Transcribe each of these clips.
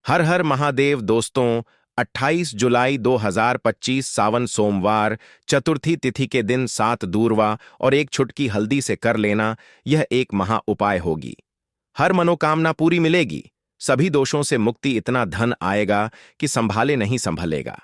हर हर महादेव दोस्तों। 28 जुलाई 2025 सावन सोमवार चतुर्थी तिथि के दिन 7 दूर्वा और एक छुटकी हल्दी से कर लेना यह एक महा उपाय होगी। हर मनोकामना पूरी मिलेगी। सभी दोषों से मुक्ति, इतना धन आएगा कि संभाले नहीं संभलेगा।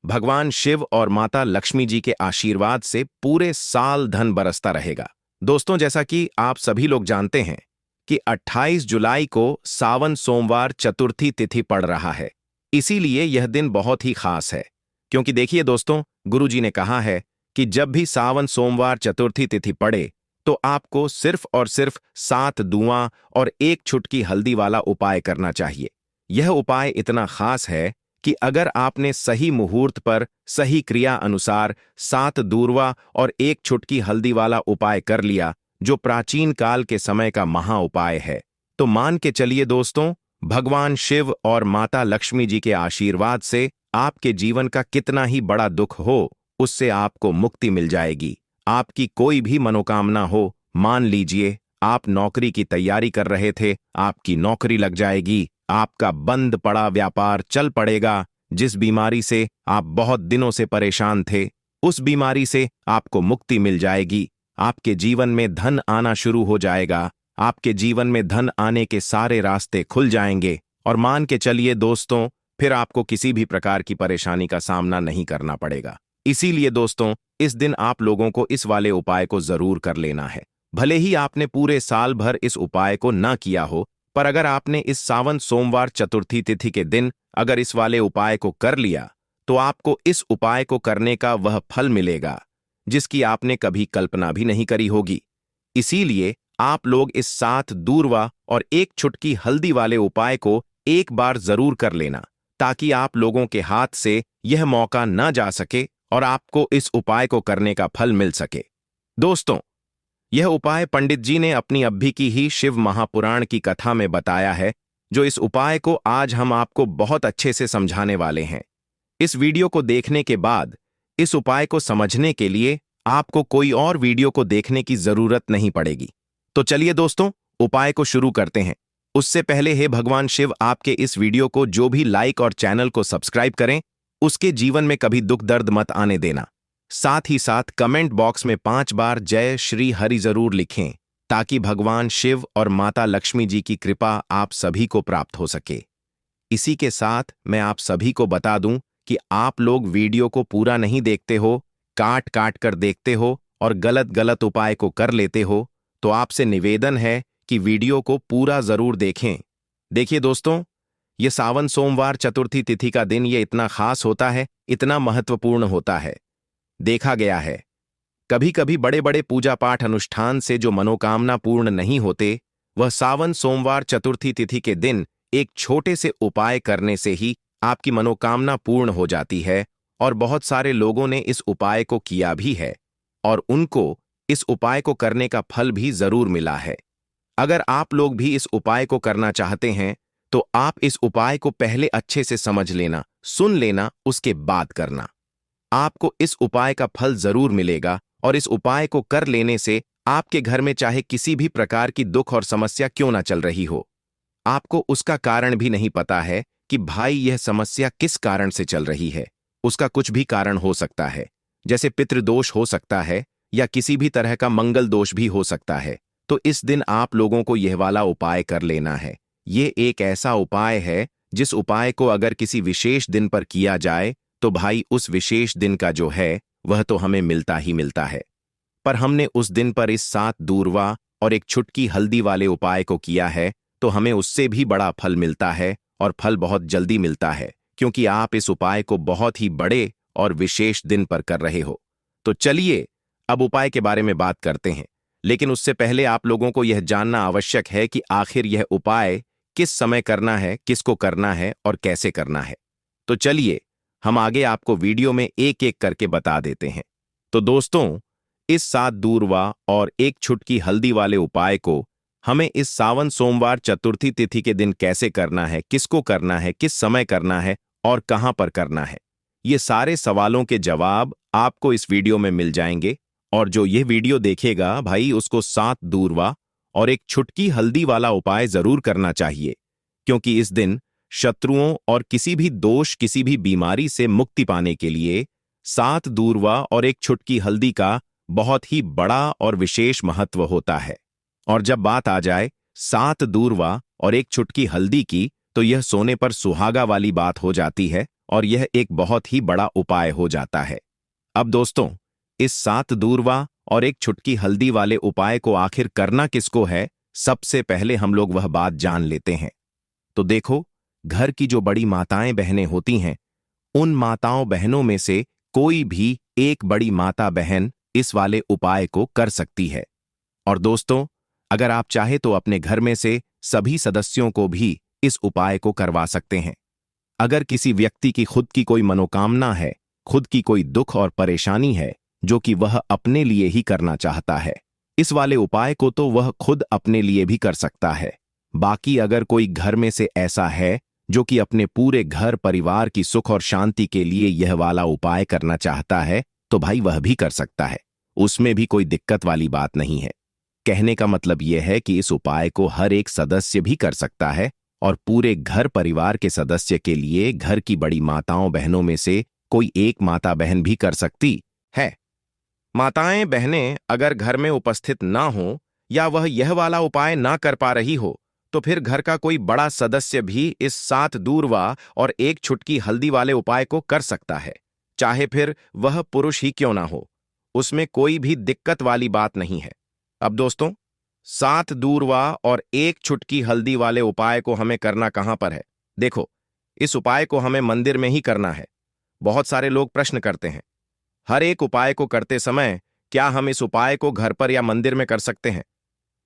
भगवान शिव और माता लक्ष्मी जी के आशीर्वाद से पूरे साल धन बरसता रहेगा। दोस्तों, जैसा कि आप सभी लोग जानते हैं कि 28 जुलाई को सावन सोमवार चतुर्थी तिथि पड़ रहा है। इसीलिए यह दिन बहुत ही खास है, क्योंकि देखिए दोस्तों, गुरुजी ने कहा है कि जब भी सावन सोमवार चतुर्थी तिथि पड़े तो आपको सिर्फ और सिर्फ 7 दूआं और एक छुटकी हल्दी वाला उपाय करना चाहिए। यह उपाय इतना खास है कि अगर आपने सही मुहूर्त पर सही क्रिया अनुसार 7 दूर्वा और एक छुटकी हल्दी वाला उपाय कर लिया, जो प्राचीन काल के समय का महा उपाय है, तो मान के चलिए दोस्तों, भगवान शिव और माता लक्ष्मी जी के आशीर्वाद से आपके जीवन का कितना ही बड़ा दुख हो, उससे आपको मुक्ति मिल जाएगी। आपकी कोई भी मनोकामना हो, मान लीजिए आप नौकरी की तैयारी कर रहे थे, आपकी नौकरी लग जाएगी। आपका बंद पड़ा व्यापार चल पड़ेगा। जिस बीमारी से आप बहुत दिनों से परेशान थे, उस बीमारी से आपको मुक्ति मिल जाएगी। आपके जीवन में धन आना शुरू हो जाएगा। आपके जीवन में धन आने के सारे रास्ते खुल जाएंगे और मान के चलिए दोस्तों, फिर आपको किसी भी प्रकार की परेशानी का सामना नहीं करना पड़ेगा। इसीलिए दोस्तों, इस दिन आप लोगों को इस वाले उपाय को जरूर कर लेना है। भले ही आपने पूरे साल भर इस उपाय को ना किया हो, पर अगर आपने इस सावन सोमवार चतुर्थी तिथि के दिन अगर इस वाले उपाय को कर लिया, तो आपको इस उपाय को करने का वह फल मिलेगा जिसकी आपने कभी कल्पना भी नहीं करी होगी। इसीलिए आप लोग इस 7 दूर्वा और एक छुटकी हल्दी वाले उपाय को एक बार जरूर कर लेना, ताकि आप लोगों के हाथ से यह मौका न जा सके और आपको इस उपाय को करने का फल मिल सके। दोस्तों, यह उपाय पंडित जी ने अपनी अभी की ही शिव महापुराण की कथा में बताया है, जो इस उपाय को आज हम आपको बहुत अच्छे से समझाने वाले हैं। इस वीडियो को देखने के बाद इस उपाय को समझने के लिए आपको कोई और वीडियो को देखने की जरूरत नहीं पड़ेगी। तो चलिए दोस्तों, उपाय को शुरू करते हैं। उससे पहले हे भगवान शिव, आपके इस वीडियो को जो भी लाइक और चैनल को सब्सक्राइब करें, उसके जीवन में कभी दुख दर्द मत आने देना। साथ ही साथ कमेंट बॉक्स में 5 बार जय श्री हरि जरूर लिखें, ताकि भगवान शिव और माता लक्ष्मी जी की कृपा आप सभी को प्राप्त हो सके। इसी के साथ मैं आप सभी को बता दूं कि आप लोग वीडियो को पूरा नहीं देखते हो, काट काट कर देखते हो और गलत गलत उपाय को कर लेते हो, तो आपसे निवेदन है कि वीडियो को पूरा जरूर देखें। देखिए दोस्तों, ये सावन सोमवार चतुर्थी तिथि का दिन ये इतना खास होता है, इतना महत्वपूर्ण होता है। देखा गया है, कभी कभी बड़े बड़े पूजा पाठ अनुष्ठान से जो मनोकामना पूर्ण नहीं होते, वह सावन सोमवार चतुर्थी तिथि के दिन एक छोटे से उपाय करने से ही आपकी मनोकामना पूर्ण हो जाती है। और बहुत सारे लोगों ने इस उपाय को किया भी है और उनको इस उपाय को करने का फल भी जरूर मिला है। अगर आप लोग भी इस उपाय को करना चाहते हैं, तो आप इस उपाय को पहले अच्छे से समझ लेना, सुन लेना, उसके बाद करना। आपको इस उपाय का फल जरूर मिलेगा और इस उपाय को कर लेने से आपके घर में चाहे किसी भी प्रकार की दुख और समस्या क्यों ना चल रही हो, आपको उसका कारण भी नहीं पता है कि भाई यह समस्या किस कारण से चल रही है। उसका कुछ भी कारण हो सकता है, जैसे पितृदोष हो सकता है या किसी भी तरह का मंगल दोष भी हो सकता है। तो इस दिन आप लोगों को यह वाला उपाय कर लेना है। ये एक ऐसा उपाय है जिस उपाय को अगर किसी विशेष दिन पर किया जाए, तो भाई उस विशेष दिन का जो है वह तो हमें मिलता ही मिलता है। पर हमने उस दिन पर इस 7 दूर्वा और एक छुटकी हल्दी वाले उपाय को किया है, तो हमें उससे भी बड़ा फल मिलता है और फल बहुत जल्दी मिलता है, क्योंकि आप इस उपाय को बहुत ही बड़े और विशेष दिन पर कर रहे हो। तो चलिए अब उपाय के बारे में बात करते हैं, लेकिन उससे पहले आप लोगों को यह जानना आवश्यक है कि आखिर यह उपाय किस समय करना है, किसको करना है और कैसे करना है। तो चलिए हम आगे आपको वीडियो में एक एक करके बता देते हैं। तो दोस्तों, इस 7 दूर्वा और एक छुटकी हल्दी वाले उपाय को हमें इस सावन सोमवार चतुर्थी तिथि के दिन कैसे करना है, किसको करना है, किस समय करना है और कहां पर करना है, ये सारे सवालों के जवाब आपको इस वीडियो में मिल जाएंगे। और जो ये वीडियो देखेगा भाई, उसको 7 दूर्वा और एक छुटकी हल्दी वाला उपाय जरूर करना चाहिए, क्योंकि इस दिन शत्रुओं और किसी भी दोष, किसी भी बीमारी से मुक्ति पाने के लिए 7 दूर्वा और एक चुटकी हल्दी का बहुत ही बड़ा और विशेष महत्व होता है। और जब बात आ जाए 7 दूर्वा और एक चुटकी हल्दी की, तो यह सोने पर सुहागा वाली बात हो जाती है और यह एक बहुत ही बड़ा उपाय हो जाता है। अब दोस्तों, इस 7 दूर्वा और एक चुटकी हल्दी वाले उपाय को आखिर करना किसको है, सबसे पहले हम लोग वह बात जान लेते हैं। तो देखो, घर की जो बड़ी माताएं बहनें होती हैं, उन माताओं बहनों में से कोई भी एक बड़ी माता बहन इस वाले उपाय को कर सकती है। और दोस्तों, अगर आप चाहे तो अपने घर में से सभी सदस्यों को भी इस उपाय को करवा सकते हैं। अगर किसी व्यक्ति की खुद की कोई मनोकामना है, खुद की कोई दुख और परेशानी है जो कि वह अपने लिए ही करना चाहता है, इस वाले उपाय को तो वह खुद अपने लिए भी कर सकता है। बाकी अगर कोई घर में से ऐसा है जो कि अपने पूरे घर परिवार की सुख और शांति के लिए यह वाला उपाय करना चाहता है, तो भाई वह भी कर सकता है। उसमें भी कोई दिक्कत वाली बात नहीं है। कहने का मतलब यह है कि इस उपाय को हर एक सदस्य भी कर सकता है और पूरे घर परिवार के सदस्य के लिए घर की बड़ी माताओं बहनों में से कोई एक माता बहन भी कर सकती है। माताएं बहनें अगर घर में उपस्थित ना हो या वह यह वाला उपाय ना कर पा रही हो, तो फिर घर का कोई बड़ा सदस्य भी इस 7 दूर्वा और एक चुटकी हल्दी वाले उपाय को कर सकता है, चाहे फिर वह पुरुष ही क्यों ना हो। उसमें कोई भी दिक्कत वाली बात नहीं है। अब दोस्तों, 7 दूर्वा और एक चुटकी हल्दी वाले उपाय को हमें करना कहां पर है? देखो, इस उपाय को हमें मंदिर में ही करना है। बहुत सारे लोग प्रश्न करते हैं, हर एक उपाय को करते समय क्या हम इस उपाय को घर पर या मंदिर में कर सकते हैं?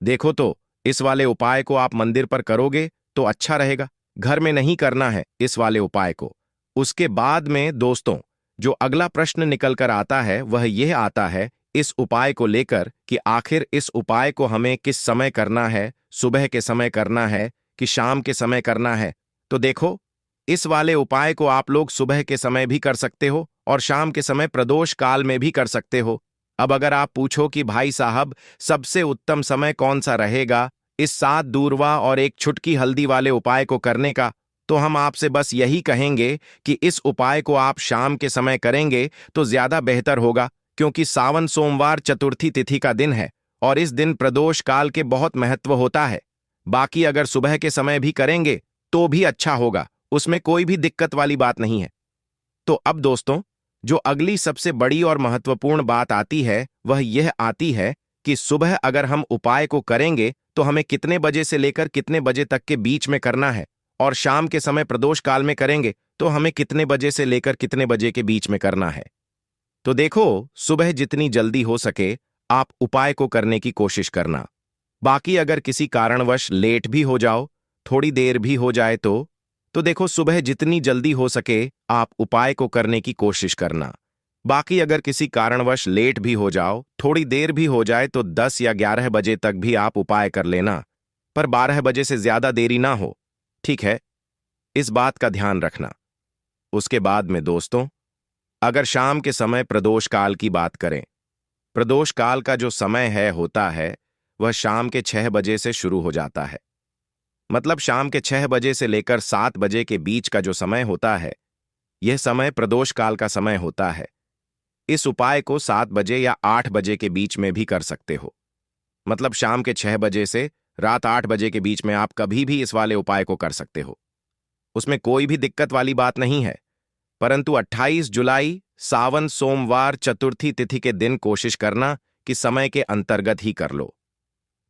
देखो, तो इस वाले उपाय को आप मंदिर पर करोगे तो अच्छा रहेगा, घर में नहीं करना है इस वाले उपाय को। उसके बाद में दोस्तों, जो अगला प्रश्न निकल कर आता है वह यह आता है इस उपाय को लेकर कि आखिर इस उपाय को हमें किस समय करना है, सुबह के समय करना है कि शाम के समय करना है? तो देखो, इस वाले उपाय को आप लोग सुबह के समय भी कर सकते हो और शाम के समय प्रदोष काल में भी कर सकते हो। अब अगर आप पूछो कि भाई साहब सबसे उत्तम समय कौन सा रहेगा इस 7 दूर्वा और एक चुटकी हल्दी वाले उपाय को करने का, तो हम आपसे बस यही कहेंगे कि इस उपाय को आप शाम के समय करेंगे तो ज्यादा बेहतर होगा, क्योंकि सावन सोमवार चतुर्थी तिथि का दिन है और इस दिन प्रदोष काल के बहुत महत्व होता है। बाकी अगर सुबह के समय भी करेंगे तो भी अच्छा होगा, उसमें कोई भी दिक्कत वाली बात नहीं है। तो अब दोस्तों, जो अगली सबसे बड़ी और महत्वपूर्ण बात आती है वह यह आती है कि सुबह अगर हम उपाय को करेंगे तो हमें कितने बजे से लेकर कितने बजे तक के बीच में करना है, और शाम के समय प्रदोष काल में करेंगे तो हमें कितने बजे से लेकर कितने बजे के बीच में करना है। तो देखो, सुबह जितनी जल्दी हो सके आप उपाय को करने की कोशिश करना। बाकी अगर किसी कारणवश लेट भी हो जाओ, थोड़ी देर भी हो जाए तो देखो, सुबह जितनी जल्दी हो सके आप उपाय को करने की कोशिश करना। बाकी अगर किसी कारणवश लेट भी हो जाओ, थोड़ी देर भी हो जाए, तो 10 या 11 बजे तक भी आप उपाय कर लेना, पर 12 बजे से ज्यादा देरी ना हो, ठीक है? इस बात का ध्यान रखना। उसके बाद में दोस्तों, अगर शाम के समय प्रदोष काल की बात करें, प्रदोष काल का जो समय होता है वह शाम के 6 बजे से शुरू हो जाता है। मतलब शाम के 6 बजे से लेकर 7 बजे के बीच का जो समय होता है, यह समय प्रदोष काल का समय होता है। इस उपाय को 7 बजे या 8 बजे के बीच में भी कर सकते हो। मतलब शाम के 6 बजे से रात 8 बजे के बीच में आप कभी भी इस वाले उपाय को कर सकते हो, उसमें कोई भी दिक्कत वाली बात नहीं है। परंतु 28 जुलाई सावन सोमवार चतुर्थी तिथि के दिन कोशिश करना कि समय के अंतर्गत ही कर लो।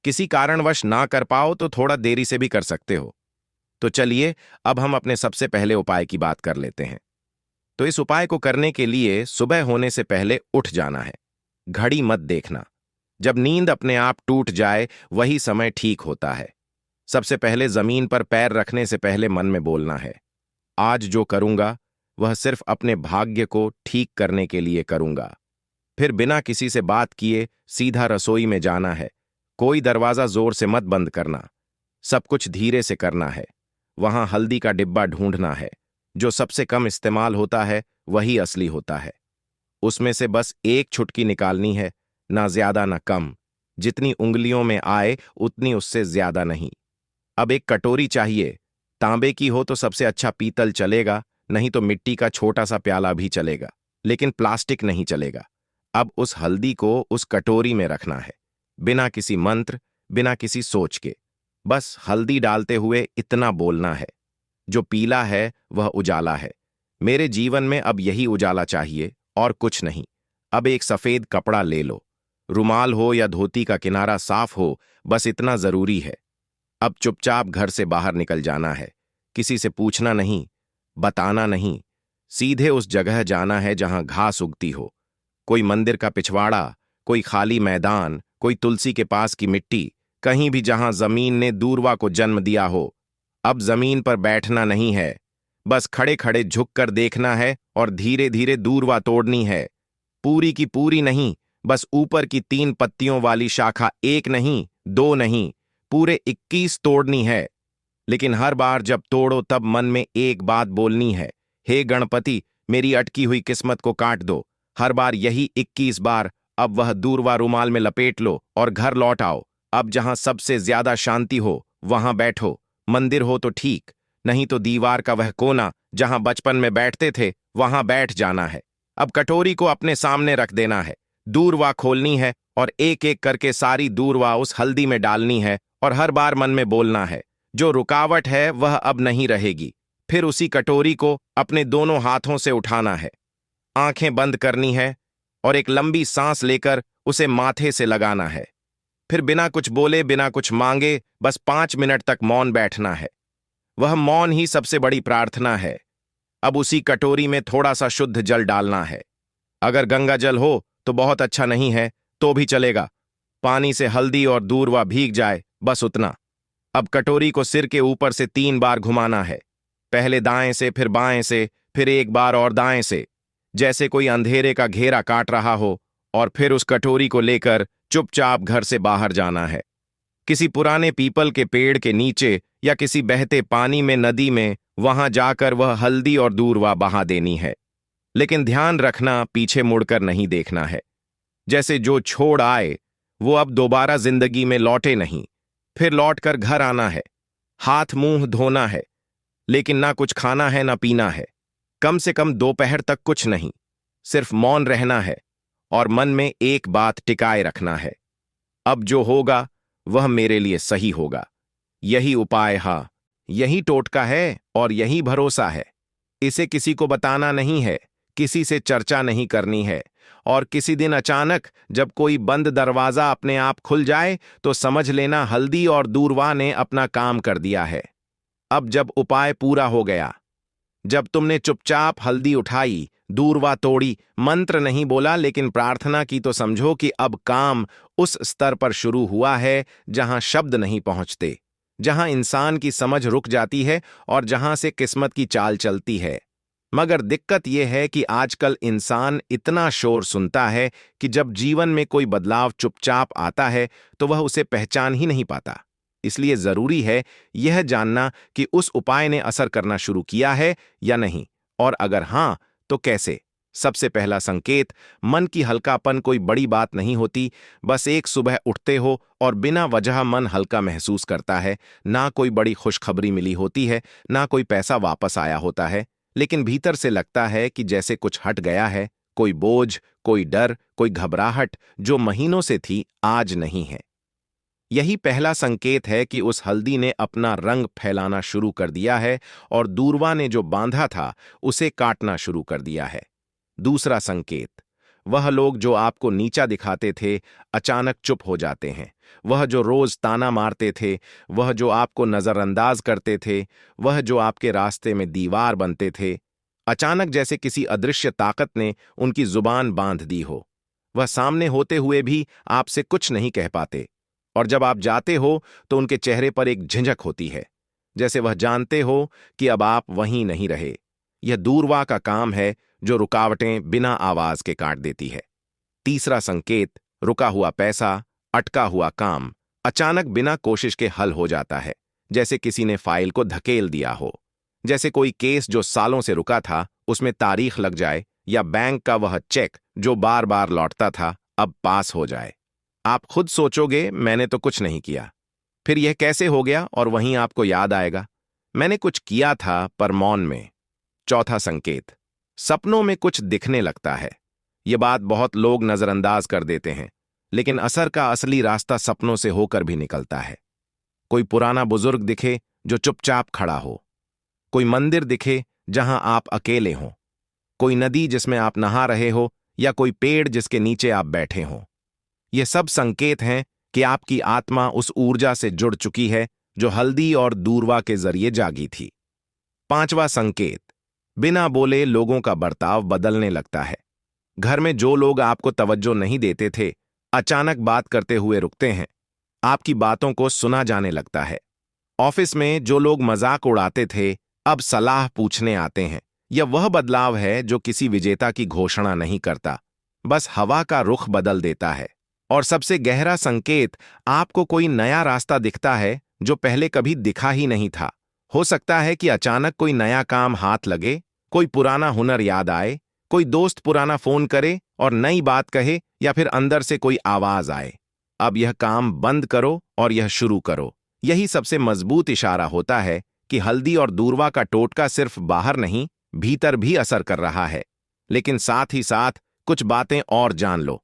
किसी कारणवश ना कर पाओ तो थोड़ा देरी से भी कर सकते हो। तो चलिए, अब हम अपने सबसे पहले उपाय की बात कर लेते हैं। तो इस उपाय को करने के लिए सुबह होने से पहले उठ जाना है। घड़ी मत देखना, जब नींद अपने आप टूट जाए वही समय ठीक होता है। सबसे पहले जमीन पर पैर रखने से पहले मन में बोलना है, आज जो करूंगा वह सिर्फ अपने भाग्य को ठीक करने के लिए करूंगा। फिर बिना किसी से बात किए सीधा रसोई में जाना है। कोई दरवाजा जोर से मत बंद करना, सब कुछ धीरे से करना है। वहां हल्दी का डिब्बा ढूंढना है, जो सबसे कम इस्तेमाल होता है वही असली होता है। उसमें से बस एक चुटकी निकालनी है, ना ज्यादा ना कम, जितनी उंगलियों में आए उतनी उससे ज्यादा नहीं। अब एक कटोरी चाहिए, तांबे की हो तो सबसे अच्छा पीतल चलेगा, नहीं तो मिट्टी का छोटा सा प्याला भी चलेगा, लेकिन प्लास्टिक नहीं चलेगा। अब उस हल्दी को उस कटोरी में रखना है, बिना किसी मंत्र, बिना किसी सोच के। बस हल्दी डालते हुए इतना बोलना है, जो पीला है वह उजाला है। मेरे जीवन में अब यही उजाला चाहिए और कुछ नहीं। अब एक सफेद कपड़ा ले लो, रुमाल हो या धोती का किनारा साफ हो, बस इतना जरूरी है। अब चुपचाप घर से बाहर निकल जाना है, किसी से पूछना नहीं, बताना नहीं। सीधे उस जगह जाना है जहां घास उगती हो, कोई मंदिर का पिछवाड़ा, कोई खाली मैदान, कोई तुलसी के पास की मिट्टी, कहीं भी जहां जमीन ने दूर्वा को जन्म दिया हो। अब जमीन पर बैठना नहीं है, बस खड़े खड़े झुककर देखना है और धीरे धीरे दूर्वा तोड़नी है। पूरी की पूरी नहीं, बस ऊपर की 3 पत्तियों वाली शाखा, एक नहीं, 2 नहीं, पूरे 21 तोड़नी है। लेकिन हर बार जब तोड़ो तब मन में एक बात बोलनी है, हे गणपति, मेरी अटकी हुई किस्मत को काट दो। हर बार यही 21 बार। अब वह दूर्वा रुमाल में लपेट लो और घर लौट आओ। अब जहां सबसे ज्यादा शांति हो वहां बैठो। मंदिर हो तो ठीक, नहीं तो दीवार का वह कोना जहां बचपन में बैठते थे वहां बैठ जाना है। अब कटोरी को अपने सामने रख देना है, दूर्वा खोलनी है और एक एक करके सारी दूर्वा उस हल्दी में डालनी है और हर बार मन में बोलना है, जो रुकावट है वह अब नहीं रहेगी। फिर उसी कटोरी को अपने दोनों हाथों से उठाना है, आंखें बंद करनी है और एक लंबी सांस लेकर उसे माथे से लगाना है। फिर बिना कुछ बोले, बिना कुछ मांगे, बस 5 मिनट तक मौन बैठना है। वह मौन ही सबसे बड़ी प्रार्थना है। अब उसी कटोरी में थोड़ा सा शुद्ध जल डालना है। अगर गंगा जल हो तो बहुत अच्छा, नहीं है तो भी चलेगा। पानी से हल्दी और दूर्वा भीग जाए, बस उतना। अब कटोरी को सिर के ऊपर से 3 बार घुमाना है, पहले दाएं से, फिर बाएं से, फिर एक बार और दाएं से, जैसे कोई अंधेरे का घेरा काट रहा हो। और फिर उस कटोरी को लेकर चुपचाप घर से बाहर जाना है, किसी पुराने पीपल के पेड़ के नीचे या किसी बहते पानी में, नदी में, वहां जाकर वह हल्दी और दूर्वा बहा देनी है। लेकिन ध्यान रखना, पीछे मुड़कर नहीं देखना है। जैसे जो छोड़ आए वो अब दोबारा जिंदगी में लौटे नहीं। फिर लौटकर घर आना है, हाथ मुंह धोना है, लेकिन ना कुछ खाना है ना पीना है। कम से कम दोपहर तक कुछ नहीं, सिर्फ मौन रहना है और मन में एक बात टिकाए रखना है, अब जो होगा वह मेरे लिए सही होगा। यही उपाय, हाँ, यही टोटका है और यही भरोसा है। इसे किसी को बताना नहीं है, किसी से चर्चा नहीं करनी है। और किसी दिन अचानक जब कोई बंद दरवाजा अपने आप खुल जाए तो समझ लेना हल्दी और दूर्वा ने अपना काम कर दिया है। अब जब उपाय पूरा हो गया, जब तुमने चुपचाप हल्दी उठाई, दूर्वा तोड़ी, मंत्र नहीं बोला लेकिन प्रार्थना की, तो समझो कि अब काम उस स्तर पर शुरू हुआ है जहां शब्द नहीं पहुंचते, जहां इंसान की समझ रुक जाती है और जहां से किस्मत की चाल चलती है। मगर दिक्कत यह है कि आजकल इंसान इतना शोर सुनता है कि जब जीवन में कोई बदलाव चुपचाप आता है तो वह उसे पहचान ही नहीं पाता। इसलिए जरूरी है यह जानना कि उस उपाय ने असर करना शुरू किया है या नहीं, और अगर हां तो कैसे। सबसे पहला संकेत, मन की हल्कापन। कोई बड़ी बात नहीं होती, बस एक सुबह उठते हो और बिना वजह मन हल्का महसूस करता है। ना कोई बड़ी खुशखबरी मिली होती है, ना कोई पैसा वापस आया होता है, लेकिन भीतर से लगता है कि जैसे कुछ हट गया है। कोई बोझ, कोई डर, कोई घबराहट जो महीनों से थी आज नहीं है। यही पहला संकेत है कि उस हल्दी ने अपना रंग फैलाना शुरू कर दिया है और दूर्वा ने जो बांधा था उसे काटना शुरू कर दिया है। दूसरा संकेत, वह लोग जो आपको नीचा दिखाते थे अचानक चुप हो जाते हैं। वह जो रोज ताना मारते थे, वह जो आपको नजरअंदाज करते थे, वह जो आपके रास्ते में दीवार बनते थे, अचानक जैसे किसी अदृश्य ताकत ने उनकी जुबान बांध दी हो। वह सामने होते हुए भी आपसे कुछ नहीं कह पाते, और जब आप जाते हो तो उनके चेहरे पर एक झिझक होती है, जैसे वह जानते हो कि अब आप वहीं नहीं रहे। यह दूर्वा का काम है जो रुकावटें बिना आवाज के काट देती है। तीसरा संकेत, रुका हुआ पैसा, अटका हुआ काम अचानक बिना कोशिश के हल हो जाता है, जैसे किसी ने फाइल को धकेल दिया हो। जैसे कोई केस जो सालों से रुका था उसमें तारीख लग जाए, या बैंक का वह चेक जो बार बार लौटता था अब पास हो जाए। आप खुद सोचोगे मैंने तो कुछ नहीं किया, फिर यह कैसे हो गया, और वहीं आपको याद आएगा मैंने कुछ किया था पर मौन में। चौथा संकेत, सपनों में कुछ दिखने लगता है। ये बात बहुत लोग नजरअंदाज कर देते हैं, लेकिन असर का असली रास्ता सपनों से होकर भी निकलता है। कोई पुराना बुजुर्ग दिखे जो चुपचाप खड़ा हो, कोई मंदिर दिखे जहां आप अकेले हों, कोई नदी जिसमें आप नहा रहे हो, या कोई पेड़ जिसके नीचे आप बैठे हों। ये सब संकेत हैं कि आपकी आत्मा उस ऊर्जा से जुड़ चुकी है जो हल्दी और दूरवा के जरिए जागी थी। पांचवा संकेत, बिना बोले लोगों का बर्ताव बदलने लगता है। घर में जो लोग आपको तवज्जो नहीं देते थे, अचानक बात करते हुए रुकते हैं। आपकी बातों को सुना जाने लगता है। ऑफिस में जो लोग मजाक उड़ाते थे, अब सलाह पूछने आते हैं। यह वह बदलाव है जो किसी विजेता की घोषणा नहीं करता, बस हवा का रुख बदल देता है। और सबसे गहरा संकेत, आपको कोई नया रास्ता दिखता है जो पहले कभी दिखा ही नहीं था। हो सकता है कि अचानक कोई नया काम हाथ लगे, कोई पुराना हुनर याद आए, कोई दोस्त पुराना फोन करे और नई बात कहे, या फिर अंदर से कोई आवाज आए, अब यह काम बंद करो और यह शुरू करो। यही सबसे मजबूत इशारा होता है कि हल्दी और दूरवा का टोटका सिर्फ बाहर नहीं, भीतर भी असर कर रहा है। लेकिन साथ ही साथ कुछ बातें और जान लो।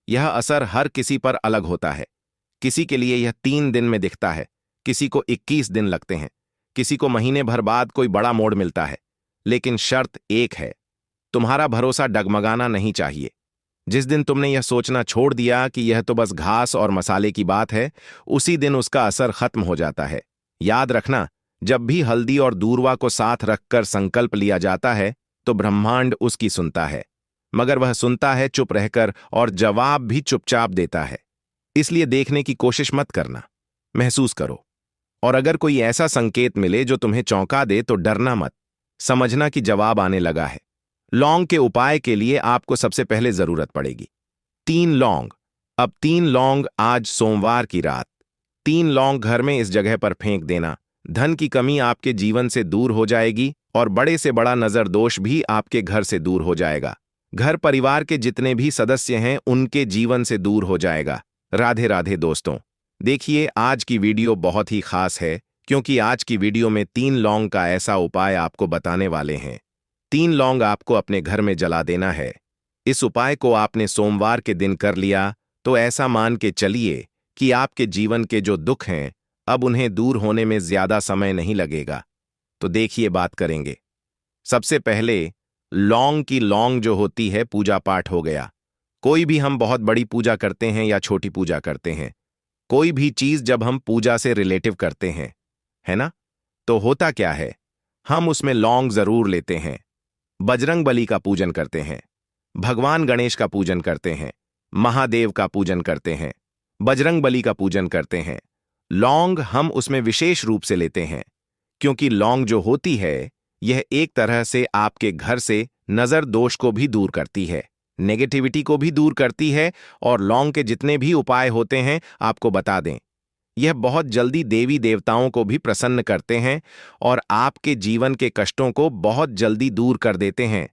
यह असर हर किसी पर अलग होता है। किसी के लिए यह 3 दिन में दिखता है, किसी को 21 दिन लगते हैं, किसी को महीने भर बाद कोई बड़ा मोड़ मिलता है। लेकिन शर्त एक है, तुम्हारा भरोसा डगमगाना नहीं चाहिए। जिस दिन तुमने यह सोचना छोड़ दिया कि यह तो बस घास और मसाले की बात है, उसी दिन उसका असर खत्म हो जाता है। याद रखना, जब भी हल्दी और दूरवा को साथ रखकर संकल्प लिया जाता है, तो ब्रह्मांड उसकी सुनता है। मगर वह सुनता है चुप रहकर, और जवाब भी चुपचाप देता है। इसलिए देखने की कोशिश मत करना, महसूस करो। और अगर कोई ऐसा संकेत मिले जो तुम्हें चौंका दे, तो डरना मत, समझना कि जवाब आने लगा है। लौंग के उपाय के लिए आपको सबसे पहले जरूरत पड़ेगी 3 लौंग। अब 3 लौंग आज सोमवार की रात 3 लौंग घर में इस जगह पर फेंक देना। धन की कमी आपके जीवन से दूर हो जाएगी, और बड़े से बड़ा नजर दोष भी आपके घर से दूर हो जाएगा। घर परिवार के जितने भी सदस्य हैं, उनके जीवन से दूर हो जाएगा। राधे राधे दोस्तों। देखिए, आज की वीडियो बहुत ही खास है, क्योंकि आज की वीडियो में 3 लौंग का ऐसा उपाय आपको बताने वाले हैं। 3 लौंग आपको अपने घर में जला देना है। इस उपाय को आपने सोमवार के दिन कर लिया, तो ऐसा मान के चलिए कि आपके जीवन के जो दुख हैं, अब उन्हें दूर होने में ज्यादा समय नहीं लगेगा। तो देखिए, बात करेंगे। सबसे पहले, लौंग की लौंग जो होती है, पूजा पाठ हो गया। कोई भी हम बहुत बड़ी पूजा करते हैं या छोटी पूजा करते हैं, कोई भी चीज जब हम पूजा से रिलेटिव करते हैं, है ना, तो होता क्या है, हम उसमें लौंग जरूर लेते हैं। बजरंग बली का पूजन करते हैं, भगवान गणेश का पूजन करते हैं, महादेव का पूजन करते हैं, बजरंग बली का पूजन करते हैं। लौंग हम उसमें विशेष रूप से लेते हैं, क्योंकि लौंग जो होती है, यह एक तरह से आपके घर से नजर दोष को भी दूर करती है, नेगेटिविटी को भी दूर करती है। और लौंग के जितने भी उपाय होते हैं, आपको बता दें, यह बहुत जल्दी देवी देवताओं को भी प्रसन्न करते हैं और आपके जीवन के कष्टों को बहुत जल्दी दूर कर देते हैं।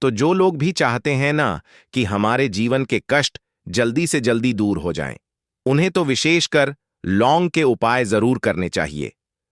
तो जो लोग भी चाहते हैं ना कि हमारे जीवन के कष्ट जल्दी से जल्दी दूर हो जाएं, उन्हें तो विशेषकर लौंग के उपाय जरूर करने चाहिए।